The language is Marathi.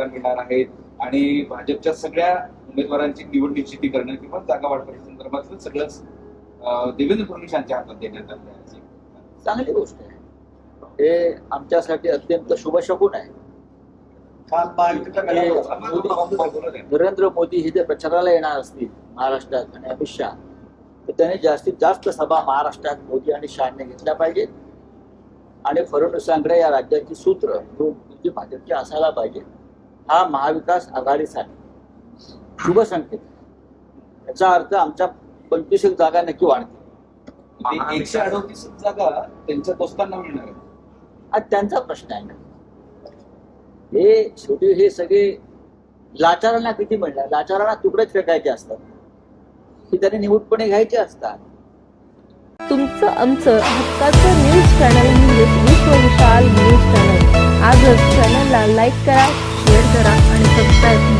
मिळणार आहेत आणि भाजपच्या सगळ्या उमेदवारांची निवड निश्चिती करणं किंवा जागा वाटपाच्या सगळंच देवेंद्र फडणवीस यांच्या हातात देण्यात आलं आहे. चांगली गोष्ट आहे. हे आमच्यासाठी अत्यंत शुभशकून आहे. नरेंद्र मोदी हे जर प्रचाराला येणार असतील महाराष्ट्रात आणि अमित शहा, तर त्यांनी जास्तीत जास्त सभा महाराष्ट्रात मोदी आणि शहाने घेतल्या पाहिजेत आणि फडणवीसांकडे या राज्याची सूत्र म्हणजे भाजपची असायला पाहिजे. हा महाविकास आघाडीसाठी शुभ संकेत. याचा अर्थ आमच्या 25 जागा नक्की वाढतील. 138 जागा त्यांच्या दोस्तांना मिळणार आहेत. हा त्यांचा प्रश्न आहे ना. हे शेवटी हे सगळे लाचारांना किती मिळणार? लाचारांना तुकडेच फेकायचे असतात की त्यांनी निमूटपणे घ्यायचे असतात. तुमचं आमचं हक्काचं न्यूज चॅनल म्हणजे विश्व विशाल न्यूज चॅनल. आजच चॅनलला लाईक करा, शेअर करा आणि सबस्क्राईब